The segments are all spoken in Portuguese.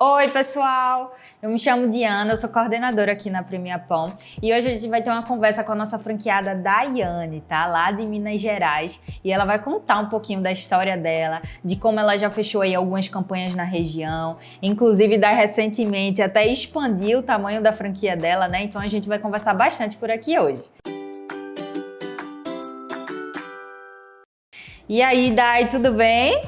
Oi, pessoal! Eu me chamo Diana, eu sou coordenadora aqui na Premia Pão e hoje a gente vai ter uma conversa com a nossa franqueada Daiane, tá? Lá de Minas Gerais, e ela vai contar um pouquinho da história dela, de como ela já fechou aí algumas campanhas na região, inclusive recentemente até expandiu o tamanho da franquia dela, né? Então a gente vai conversar bastante por aqui hoje. E aí, Dai, tudo bem?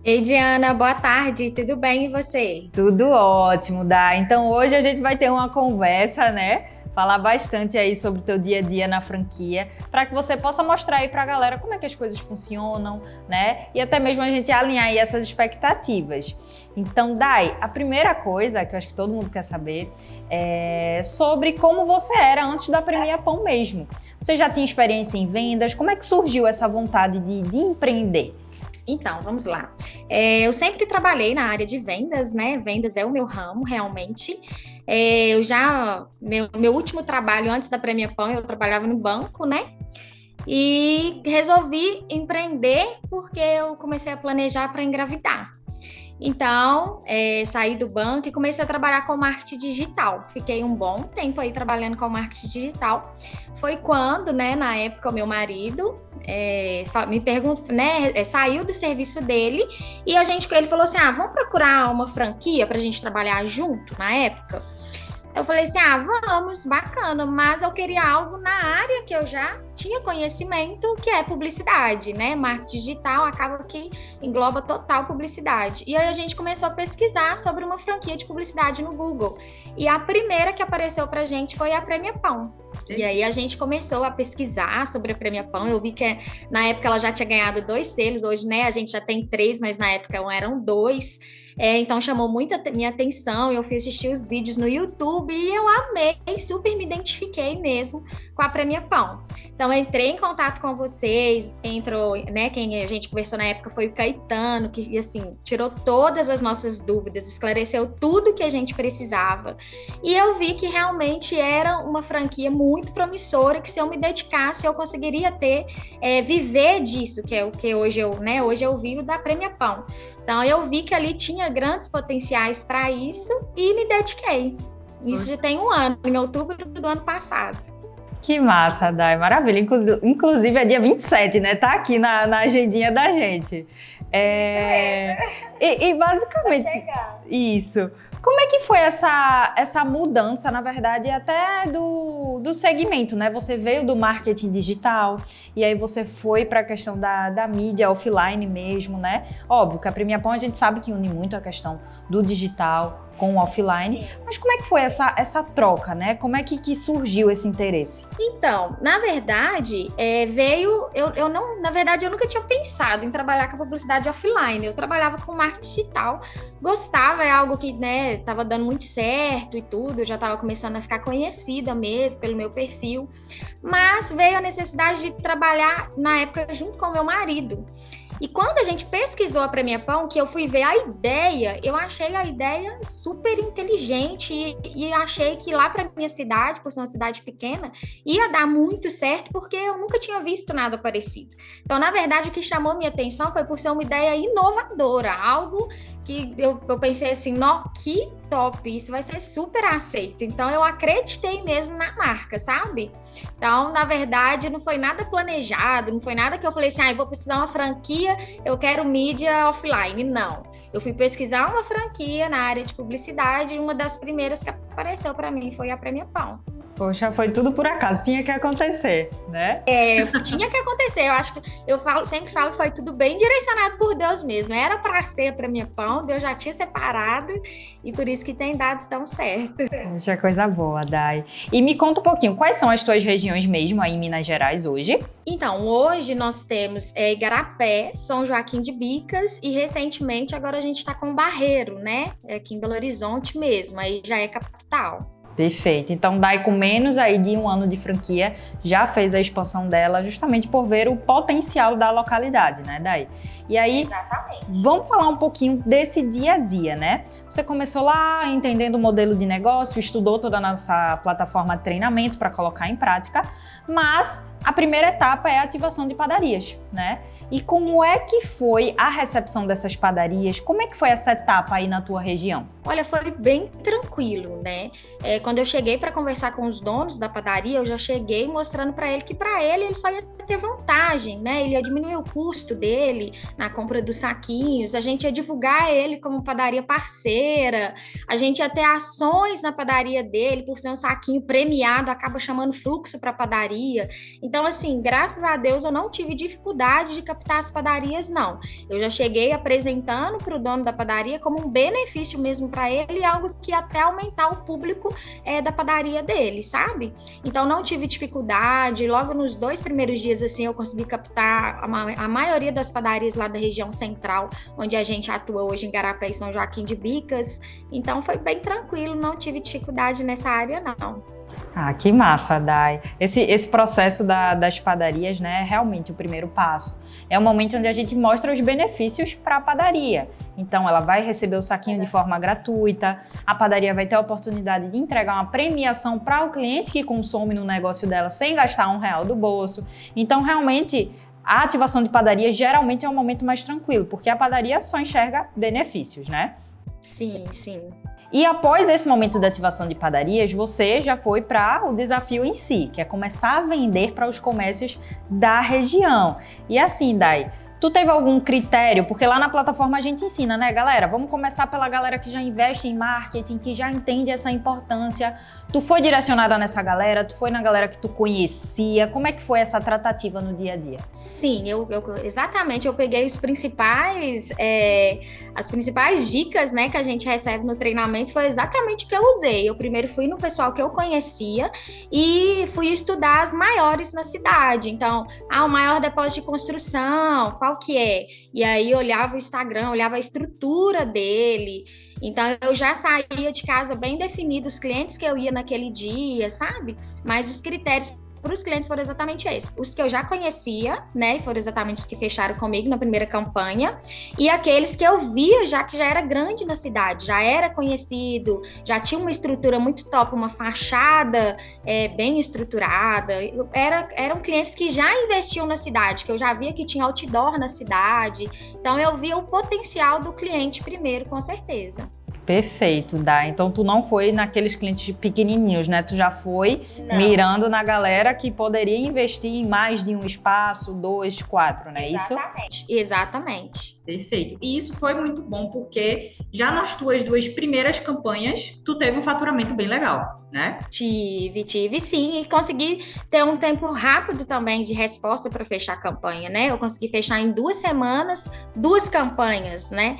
Ei, Diana, boa tarde, tudo bem e você? Tudo ótimo, Dai. Então hoje a gente vai ter uma conversa, né? Falar bastante aí sobre o teu dia a dia na franquia, para que você possa mostrar aí para a galera como é que as coisas funcionam, né? E até mesmo a gente alinhar aí essas expectativas. Então, Dai, a primeira coisa que eu acho que todo mundo quer saber é sobre como você era antes da Premia Pão mesmo. Você já tinha experiência em vendas? Como é que surgiu essa vontade de empreender? Então, vamos lá. Eu sempre trabalhei na área de vendas, né? Vendas é o meu ramo, realmente. Meu último trabalho antes da Premia Pão, eu trabalhava no banco, né? E resolvi empreender porque eu comecei a planejar para engravidar. Então, saí do banco e comecei a trabalhar com marketing digital. Fiquei um bom tempo aí trabalhando com marketing digital. Foi quando, né, na época, o meu marido me perguntou, né, saiu do serviço dele e ele falou assim, vamos procurar uma franquia para a gente trabalhar junto na época? Eu falei assim, vamos, bacana, mas eu queria algo na área que eu já tinha conhecimento, que é publicidade, né? Marketing digital acaba que engloba total publicidade. E aí a gente começou a pesquisar sobre uma franquia de publicidade no Google. E a primeira que apareceu pra gente foi a Premia Pão. E aí a gente começou a pesquisar sobre a Premia Pão. Eu vi que na época ela já tinha ganhado 2 selos, hoje, né, a gente já tem 3, mas na época eram 2. Então chamou muito a minha atenção, eu fui assistir os vídeos no YouTube e eu amei, super me identifiquei mesmo com a Premia Pão. Então eu entrei em contato com vocês, quem a gente conversou na época foi o Caetano, que assim, tirou todas as nossas dúvidas, esclareceu tudo que a gente precisava. E eu vi que realmente era uma franquia muito promissora, que se eu me dedicasse, eu conseguiria viver disso, que é o que hoje eu vivo da Premia Pão. Então, eu vi que ali tinha grandes potenciais para isso e me dediquei. Isso já tem 1 ano, em outubro do ano passado. Que massa, Dai, maravilha. Inclusive é dia 27, né? Tá aqui na agendinha da gente. E basicamente, isso. Como é que foi essa mudança, na verdade, até do segmento, né? Você veio do marketing digital e aí você foi para a questão da mídia offline mesmo, né? Óbvio que a Premia Pão a gente sabe que une muito a questão do digital com o offline. Sim. Mas como é que foi essa troca, né? Como é que surgiu esse interesse? Então, na verdade, eu nunca tinha pensado em trabalhar com a publicidade offline. Eu trabalhava com marketing digital, gostava, é algo que, né, tava dando muito certo e tudo, eu já tava começando a ficar conhecida mesmo pelo meu perfil, mas veio a necessidade de trabalhar na época junto com o meu marido. E quando a gente pesquisou a Premia Pão, que eu fui ver a ideia, eu achei a ideia super inteligente e achei que lá para minha cidade, por ser uma cidade pequena, ia dar muito certo, porque eu nunca tinha visto nada parecido. Então, na verdade, o que chamou minha atenção foi por ser uma ideia inovadora, algo que eu pensei assim, que top, isso vai ser super aceito. Então, eu acreditei mesmo na marca, sabe? Então, na verdade, não foi nada planejado, não foi nada que eu falei assim, eu vou precisar de uma franquia, eu quero mídia offline. Não. Eu fui pesquisar uma franquia na área de publicidade e uma das primeiras que apareceu para mim foi a Premia Pão. Poxa, foi tudo por acaso, tinha que acontecer, né? Tinha que acontecer. Eu acho que sempre falo que foi tudo bem direcionado por Deus mesmo. Era para ser a Premia Pão, Deus já tinha separado e por isso que tem dado tão certo. Poxa, coisa boa, Dai. E me conta um pouquinho, quais são as tuas regiões mesmo aí em Minas Gerais hoje? Então, hoje nós temos Igarapé, São Joaquim de Bicas e recentemente agora a gente está com Barreiro, né? Aqui em Belo Horizonte mesmo, aí já é capital. Perfeito. Então, Dai, com menos aí de 1 ano de franquia, já fez a expansão dela justamente por ver o potencial da localidade, né, Dai? E aí, exatamente, vamos falar um pouquinho desse dia a dia, né? Você começou lá entendendo o modelo de negócio, estudou toda a nossa plataforma de treinamento para colocar em prática, mas a primeira etapa é a ativação de padarias, né? E como é que foi a recepção dessas padarias? Como é que foi essa etapa aí na tua região? Olha, foi bem tranquilo, né? Quando eu cheguei para conversar com os donos da padaria, eu já cheguei mostrando para ele que para ele só ia ter vantagem, né? Ele ia diminuir o custo dele na compra dos saquinhos, a gente ia divulgar ele como padaria parceira, a gente ia ter ações na padaria dele, por ser um saquinho premiado, acaba chamando fluxo para a padaria. Então, assim, graças a Deus eu não tive dificuldade de captar as padarias, não. Eu já cheguei apresentando para o dono da padaria como um benefício mesmo para ele, algo que até aumentar o público da padaria dele, sabe? Então não tive dificuldade, logo nos 2 primeiros dias assim eu consegui captar a maioria das padarias lá da região central, onde a gente atua hoje em Garapé e São Joaquim de Bicas, então foi bem tranquilo, não tive dificuldade nessa área não. Ah, que massa, Dai. Esse processo das padarias, né, é realmente o primeiro passo. É o momento onde a gente mostra os benefícios para a padaria. Então, ela vai receber o saquinho de forma gratuita, a padaria vai ter a oportunidade de entregar uma premiação para o cliente que consome no negócio dela sem gastar R$1 do bolso. Então, realmente, a ativação de padaria geralmente é um momento mais tranquilo, porque a padaria só enxerga benefícios, né? Sim, sim. E após esse momento de ativação de padarias, você já foi para o desafio em si, que é começar a vender para os comércios da região. E assim, Dai, tu teve algum critério? Porque lá na plataforma a gente ensina, né, galera? Vamos começar pela galera que já investe em marketing, que já entende essa importância. Tu foi direcionada nessa galera? Tu foi na galera que tu conhecia? Como é que foi essa tratativa no dia a dia? Sim, exatamente. Eu peguei as principais dicas, né, que a gente recebe no treinamento, foi exatamente o que eu usei. Eu primeiro fui no pessoal que eu conhecia e fui estudar as maiores na cidade. Então, o maior depósito de construção, qual que é? E aí olhava o Instagram, olhava a estrutura dele. Então, eu já saía de casa bem definido os clientes que eu ia naquele dia, sabe? Mas os critérios para os clientes foram exatamente esses. Os que eu já conhecia, né? Foram exatamente os que fecharam comigo na primeira campanha. E aqueles que eu via já que já era grande na cidade, já era conhecido, já tinha uma estrutura muito top, uma fachada bem estruturada. Eram clientes que já investiam na cidade, que eu já via que tinha outdoor na cidade. Então, eu via o potencial do cliente primeiro, com certeza. Perfeito, Dai. Então, tu não foi naqueles clientes pequenininhos, né? Tu já foi mirando na galera que poderia investir em mais de um espaço, 2, 4, não é isso? Exatamente. Perfeito. E isso foi muito bom porque já nas tuas 2 primeiras campanhas, tu teve um faturamento bem legal, né? Tive sim, e consegui ter um tempo rápido também de resposta para fechar a campanha, né? Eu consegui fechar em 2 semanas, 2 campanhas, né?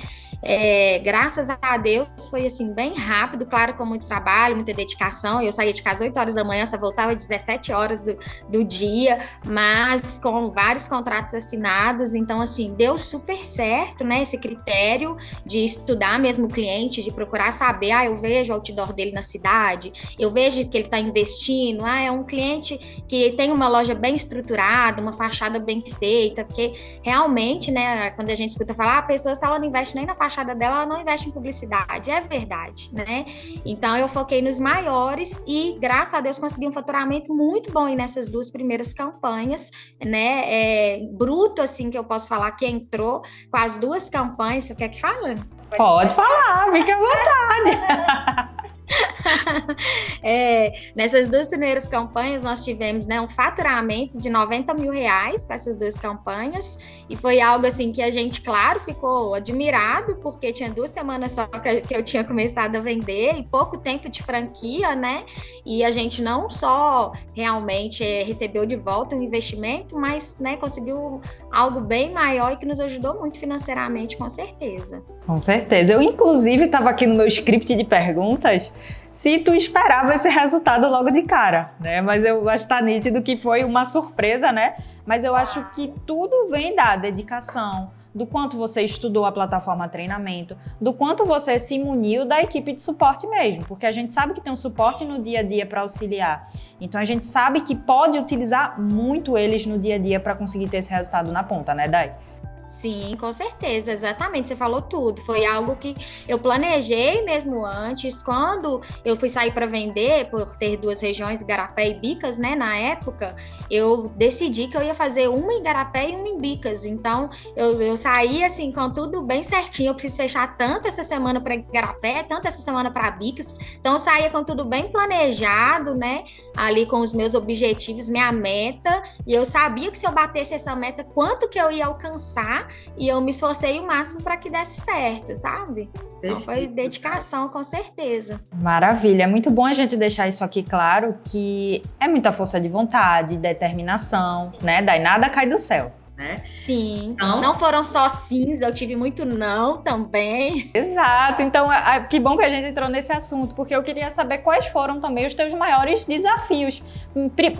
Graças a Deus foi assim bem rápido, claro, com muito trabalho, muita dedicação. Eu saía de casa às 8 horas da manhã, só voltava às 17 horas do dia, mas com vários contratos assinados, então assim, deu super certo, né? Esse critério de estudar mesmo o cliente, de procurar saber, eu vejo o outdoor dele na cidade, eu vejo que ele está investindo, é um cliente que tem uma loja bem estruturada, uma fachada bem feita, porque realmente, né, quando a gente escuta falar, a pessoa, se ela não investe nem na fachada dela, ela não investe em publicidade, é verdade, né? Então, eu foquei nos maiores e, graças a Deus, consegui um faturamento muito bom aí nessas 2 primeiras campanhas, né? Bruto, assim, que eu posso falar que entrou com as 2 campanhas. Você quer que fale? Pode falar, fica à vontade. Nessas 2 primeiras campanhas nós tivemos, né, um faturamento de R$90 mil com essas 2 campanhas, e foi algo assim que a gente, claro, ficou admirado, porque tinha 2 semanas só que eu tinha começado a vender e pouco tempo de franquia, né, e a gente não só realmente recebeu de volta um investimento, mas, né, conseguiu algo bem maior e que nos ajudou muito financeiramente, com certeza. Com certeza. Eu, inclusive, estava aqui no meu script de perguntas se tu esperava esse resultado logo de cara, né? Mas eu acho que tá nítido que foi uma surpresa, né? Mas eu acho que tudo vem da dedicação, do quanto você estudou a plataforma treinamento, do quanto você se muniu da equipe de suporte mesmo, porque a gente sabe que tem um suporte no dia a dia para auxiliar. Então a gente sabe que pode utilizar muito eles no dia a dia para conseguir ter esse resultado na ponta, né, Dai? Sim, com certeza, exatamente, você falou tudo. Foi algo que eu planejei mesmo antes, quando eu fui sair para vender, por ter 2 regiões, Igarapé e Bicas, né, na época, eu decidi que eu ia fazer uma em Igarapé e uma em Bicas, então eu saí assim, com tudo bem certinho, eu preciso fechar tanto essa semana para Igarapé, tanto essa semana para Bicas, então eu saía com tudo bem planejado, né, ali com os meus objetivos, minha meta, e eu sabia que se eu batesse essa meta, quanto que eu ia alcançar, e eu me esforcei o máximo para que desse certo, sabe? Então foi dedicação, com certeza. Maravilha, é muito bom a gente deixar isso aqui claro, que é muita força de vontade, determinação, Sim. né? Daí nada cai do céu. Né? Sim, então, não foram só sims, eu tive muito não também. Exato, então que bom que a gente entrou nesse assunto, porque eu queria saber quais foram também os teus maiores desafios.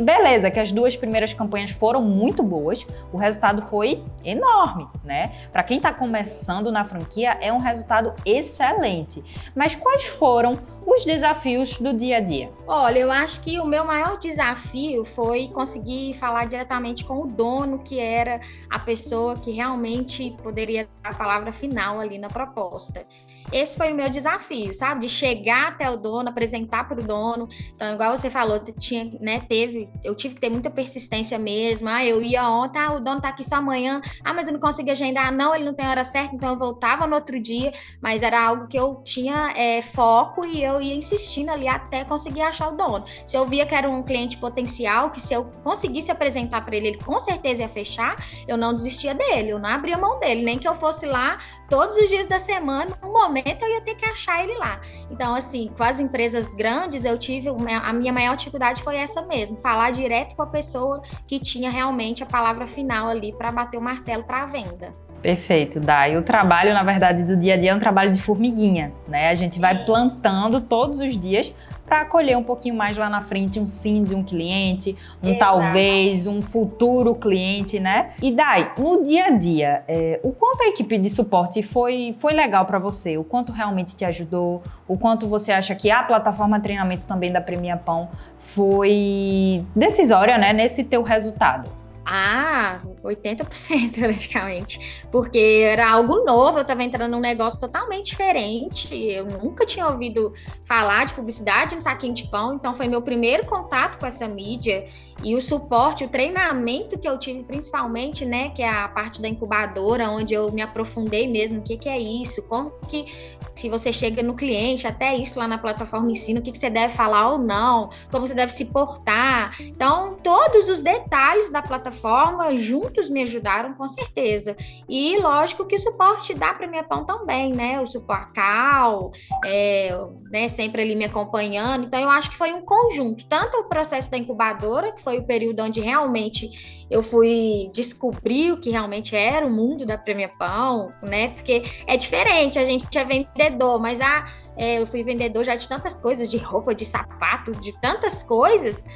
Beleza, que as 2 primeiras campanhas foram muito boas, o resultado foi enorme, né? Para quem está começando na franquia, é um resultado excelente. Mas quais foram os desafios do dia a dia? Olha, eu acho que o meu maior desafio foi conseguir falar diretamente com o dono, que era a pessoa que realmente poderia dar a palavra final ali na proposta. Esse foi o meu desafio, sabe? De chegar até o dono, apresentar para o dono. Então, igual você falou, eu tive que ter muita persistência mesmo. Eu ia ontem, o dono tá aqui só amanhã. Mas eu não consegui agendar. Não, ele não tem hora certa, então eu voltava no outro dia. Mas era algo que eu tinha foco e eu ia insistindo ali até conseguir achar o dono. Se eu via que era um cliente potencial, que se eu conseguisse apresentar para ele, ele com certeza ia fechar, eu não desistia dele, eu não abria mão dele, nem que eu fosse lá todos os dias da semana, no momento eu ia ter que achar ele lá. Então, assim, com as empresas grandes, a minha maior dificuldade foi essa mesmo, falar direto com a pessoa que tinha realmente a palavra final ali para bater o martelo para a venda. Perfeito, Dai. O trabalho, na verdade, do dia a dia é um trabalho de formiguinha, né? A gente vai plantando todos os dias para colher um pouquinho mais lá na frente um sim de um cliente, talvez um futuro cliente, né? E Dai, no dia a dia, o quanto a equipe de suporte foi legal para você? O quanto realmente te ajudou? O quanto você acha que a plataforma de treinamento também da Premia Pão foi decisória, né, nesse teu resultado? 80% praticamente, porque era algo novo, eu estava entrando num negócio totalmente diferente, eu nunca tinha ouvido falar de publicidade no saquinho de pão, então foi meu primeiro contato com essa mídia, e o suporte, o treinamento que eu tive principalmente, né, que é a parte da incubadora, onde eu me aprofundei mesmo, o que é isso, como que você chega no cliente, até isso lá na plataforma ensina, o que você deve falar ou não, como você deve se portar, então todos os detalhes da plataforma juntos me ajudaram, com certeza. E lógico que o suporte da Premia Pão também, né? O suporte Cal, né? Sempre ali me acompanhando. Então, eu acho que foi um conjunto. Tanto o processo da incubadora, que foi o período onde realmente eu fui descobrir o que realmente era o mundo da Premia Pão, né? Porque é diferente, a gente é vendedor, mas eu fui vendedor já de tantas coisas, de roupa, de sapato, de tantas coisas,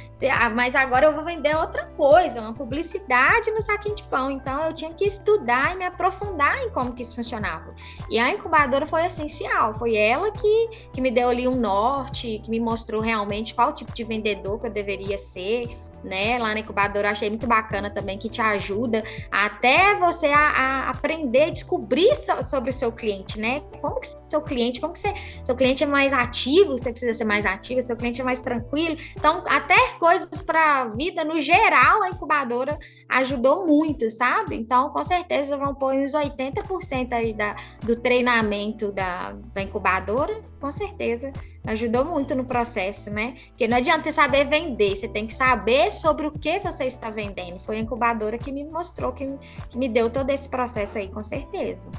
mas agora eu vou vender outra coisa, uma publicidade no saquinho de pão. Então eu tinha que estudar e me aprofundar em como que isso funcionava. E a incubadora foi essencial, foi ela que me deu ali um norte, que me mostrou realmente qual tipo de vendedor que eu deveria ser, né? Lá na incubadora eu achei muito bacana também, que te ajuda até você a aprender, descobrir sobre o seu cliente, né? Como que seu cliente é mais ativo, você precisa ser mais ativo, seu cliente é mais tranquilo. Então, até coisas para a vida, no geral, a incubadora ajudou muito, sabe? Então, com certeza, vão pôr uns 80% aí do treinamento da incubadora, com certeza ajudou muito no processo, né? Porque não adianta você saber vender, você tem que saber sobre o que você está vendendo. Foi a incubadora que me mostrou, que me deu todo esse processo aí, com certeza.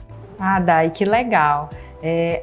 Dai, que legal.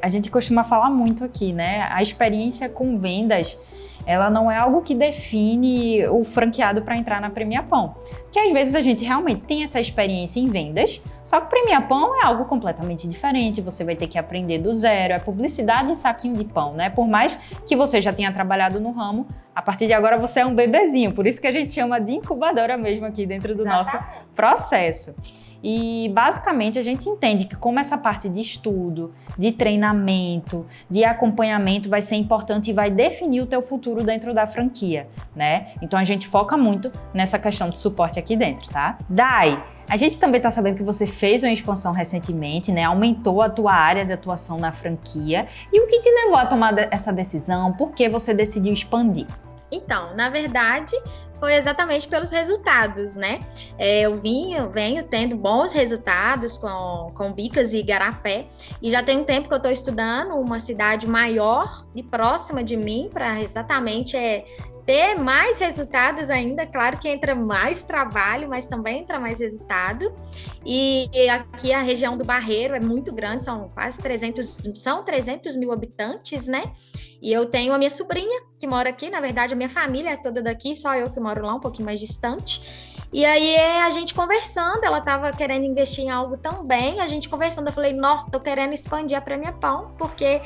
A gente costuma falar muito aqui, né? A experiência com vendas, ela não é algo que define o franqueado para entrar na Premia Pão. Porque às vezes a gente realmente tem essa experiência em vendas, só que Premia Pão é algo completamente diferente, você vai ter que aprender do zero, é publicidade em saquinho de pão, né? Por mais que você já tenha trabalhado no ramo, a partir de agora você é um bebezinho, por isso que a gente chama de incubadora mesmo aqui dentro do nosso processo. E basicamente a gente entende que como essa parte de estudo, de treinamento, de acompanhamento vai ser importante e vai definir o teu futuro dentro da franquia, né? Então a gente foca muito nessa questão de suporte aqui dentro, tá? Dai, A gente também está sabendo que você fez uma expansão recentemente, né? Aumentou a tua área de atuação na franquia. E o que te levou a tomar essa decisão? Por que você decidiu expandir? Então, na verdade, foi exatamente pelos resultados, né? Eu venho tendo bons resultados com Bicas e Igarapé, e já tem um tempo que eu estou estudando uma cidade maior e próxima de mim para exatamente ter mais resultados ainda. Claro que entra mais trabalho, mas também entra mais resultado. E aqui a região do Barreiro é muito grande, são quase 300 mil habitantes, né? E eu tenho a minha sobrinha que mora aqui, na verdade a minha família é toda daqui, só eu que moro lá um pouquinho mais distante. E aí a gente conversando, ela estava querendo investir em algo também, a gente conversando, eu falei, não, tô querendo expandir a Prêmio Pão, porque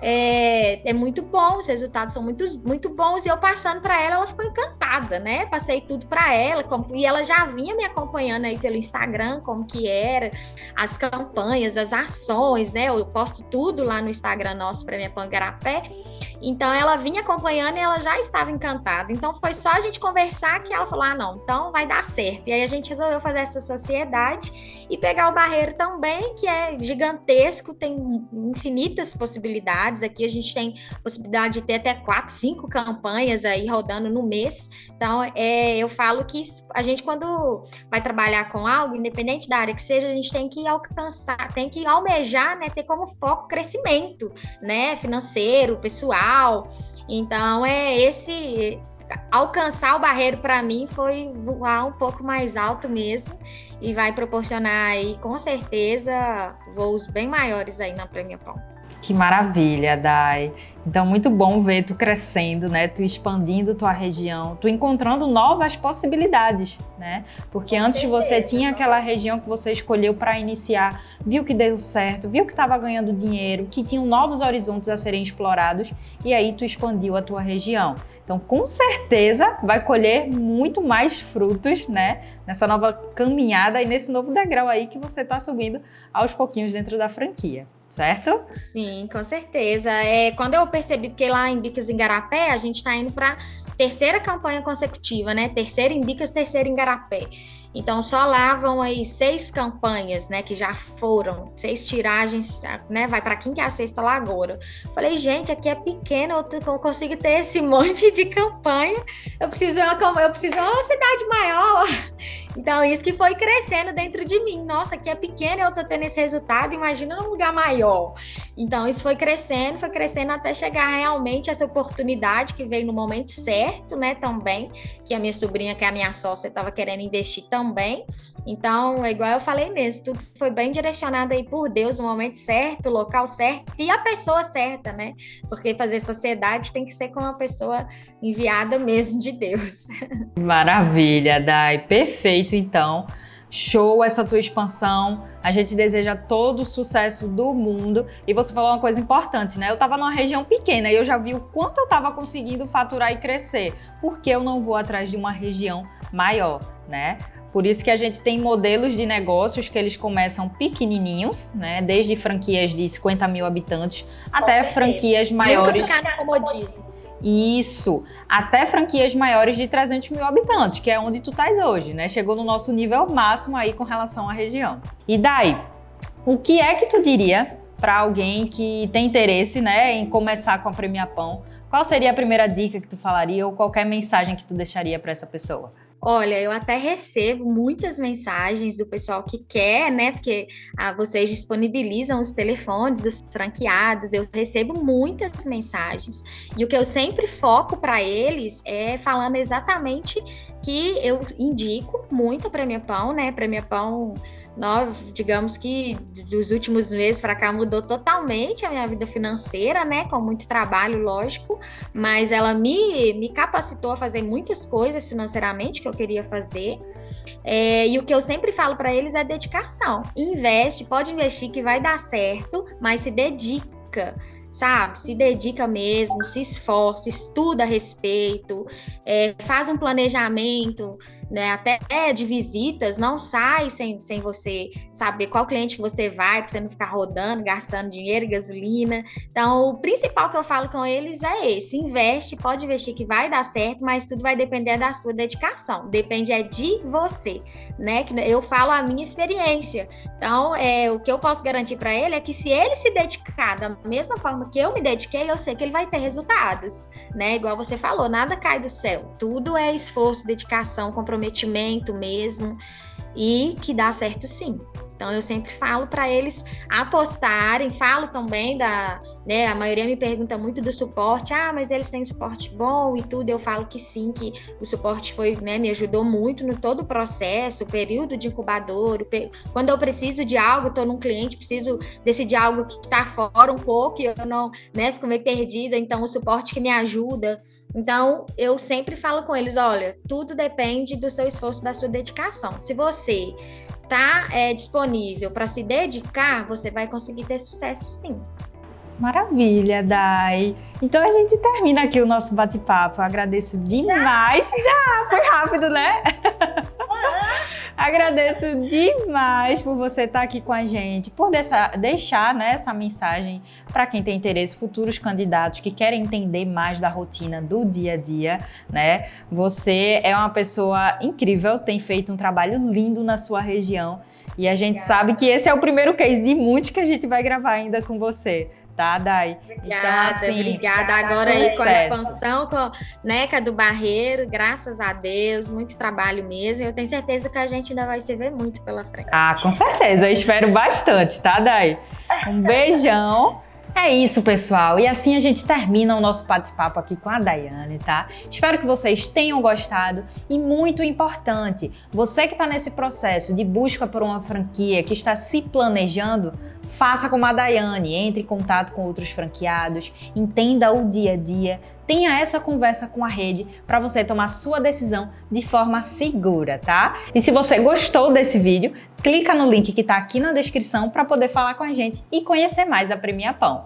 é muito bom, os resultados são muito bons, e eu passando para ela ficou encantada, né? Passei tudo para ela, e ela já vinha me acompanhando aí pelo Instagram, como que era, as campanhas, as ações, né? Eu posto tudo lá no Instagram nosso, Prêmio Pão Igarapé. Então ela vinha acompanhando e ela já estava encantada. Então foi só a gente conversar que ela falou, não, então vai dar certo. E aí a gente resolveu fazer essa sociedade e pegar o Barreiro também, que é gigantesco, tem infinitas possibilidades. Aqui a gente tem possibilidade de ter até 4, 5 campanhas aí rodando no mês. Então eu falo que a gente, quando vai trabalhar com algo, independente da área que seja, a gente tem que alcançar, tem que almejar, né, ter como foco crescimento, né, financeiro, pessoal. Então alcançar o Barreiro para mim foi voar um pouco mais alto mesmo, e vai proporcionar aí com certeza voos bem maiores aí na Prêmio Pão. Que maravilha, Dai. Então, muito bom ver tu crescendo, né? Tu expandindo tua região, tu encontrando novas possibilidades, né? Porque antes você tinha aquela região que você escolheu para iniciar, viu que deu certo, viu que estava ganhando dinheiro, que tinham novos horizontes a serem explorados, e aí tu expandiu a tua região. Então, com certeza, vai colher muito mais frutos, né? Nessa nova caminhada e nesse novo degrau aí que você está subindo aos pouquinhos dentro da franquia. Certo? Sim, com certeza. Quando eu percebi, porque lá em Bicas e Igarapé, a gente está indo para terceira campanha consecutiva, né? Terceira em Bicas, terceira em Igarapé. Então, só lá vão aí 6 campanhas, né, que já foram, 6 tiragens, né, vai para quem que é a 6ª lá agora. Falei, gente, aqui é pequeno, eu consigo ter esse monte de campanha, eu preciso de uma cidade maior. Então, isso que foi crescendo dentro de mim. Nossa, aqui é pequeno, eu tô tendo esse resultado, imagina num lugar maior. Então, isso foi crescendo até chegar realmente essa oportunidade que veio no momento certo, né, também, que a minha sobrinha, que é a minha sócia, estava querendo investir também. Então, é igual eu falei mesmo, tudo foi bem direcionado aí por Deus, no momento certo, o local certo e a pessoa certa, né? Porque fazer sociedade tem que ser com uma pessoa enviada mesmo de Deus. Maravilha, Dai, perfeito então. Show essa tua expansão, a gente deseja todo o sucesso do mundo. E você falou uma coisa importante, né? Eu estava numa região pequena e eu já vi o quanto eu estava conseguindo faturar e crescer. Por que eu não vou atrás de uma região maior, né? Por isso que a gente tem modelos de negócios que eles começam pequenininhos, né? Desde franquias de 50 mil habitantes até franquias maiores. Nunca ficar no comodismo. Isso, até franquias maiores de 300 mil habitantes, que é onde tu estás hoje, né? Chegou no nosso nível máximo aí com relação à região. E daí, o que é que tu diria para alguém que tem interesse, né, em começar com a Prêmio Pão? Qual seria a primeira dica que tu falaria ou qualquer mensagem que tu deixaria para essa pessoa? Olha, eu até recebo muitas mensagens do pessoal que quer, né? Porque vocês disponibilizam os telefones dos franqueados, eu recebo muitas mensagens. E o que eu sempre foco para eles é falando exatamente que eu indico muito a Prêmio Pão, né? Prêmio Pão, digamos que dos últimos meses para cá mudou totalmente a minha vida financeira, né? Com muito trabalho, lógico, mas ela me capacitou a fazer muitas coisas financeiramente que eu queria fazer. E o que eu sempre falo para eles é dedicação. Investe, pode investir que vai dar certo, mas se dedica. sabe? Se dedica mesmo, se esforça, estuda a respeito, faz um planejamento, né, até de visitas, não sai sem você saber qual cliente que você vai, para você não ficar rodando, gastando dinheiro, gasolina. Então, o principal que eu falo com eles é esse: investe, pode investir que vai dar certo, mas tudo vai depender da sua dedicação, depende de você, né? Que eu falo a minha experiência. Então, o que eu posso garantir para ele é que se ele se dedicar da mesma forma que eu me dediquei, eu sei que ele vai ter resultados, né? Igual você falou, nada cai do céu, tudo é esforço, dedicação, comprometimento mesmo, e que dá certo sim. Então, eu sempre falo para eles apostarem, falo também né, a maioria me pergunta muito do suporte, mas eles têm suporte bom e tudo, eu falo que sim, que o suporte foi, né, me ajudou muito no todo o processo, o período de incubador, quando eu preciso de algo, estou num cliente, preciso decidir algo que está fora um pouco e eu não, né, fico meio perdida, então o suporte que me ajuda. Então, eu sempre falo com eles, olha, tudo depende do seu esforço, da sua dedicação. Se você está disponível para se dedicar, você vai conseguir ter sucesso sim. Maravilha, Dai. Então a gente termina aqui o nosso bate-papo. Agradeço demais. Já foi rápido, né? Agradeço demais por você estar aqui com a gente, por deixar, né, essa mensagem para quem tem interesse, futuros candidatos que querem entender mais da rotina do dia a dia, né? Você é uma pessoa incrível, tem feito um trabalho lindo na sua região e a gente sabe que esse é o primeiro case de muitos que a gente vai gravar ainda com você. Tá, Dai? Obrigada, então, assim, obrigada. Agora aí com a expansão, né, do Barreiro, graças a Deus, muito trabalho mesmo. Eu tenho certeza que a gente ainda vai se ver muito pela frente. Com certeza. Eu espero bastante, tá, Dai? Um beijão. É isso, pessoal. E assim a gente termina o nosso bate-papo aqui com a Daiane, tá? Espero que vocês tenham gostado e, muito importante, você que está nesse processo de busca por uma franquia, que está se planejando, faça como a Daiane, entre em contato com outros franqueados, entenda o dia a dia, tenha essa conversa com a rede para você tomar sua decisão de forma segura, tá? E se você gostou desse vídeo, clica no link que está aqui na descrição para poder falar com a gente e conhecer mais a Premia Pão.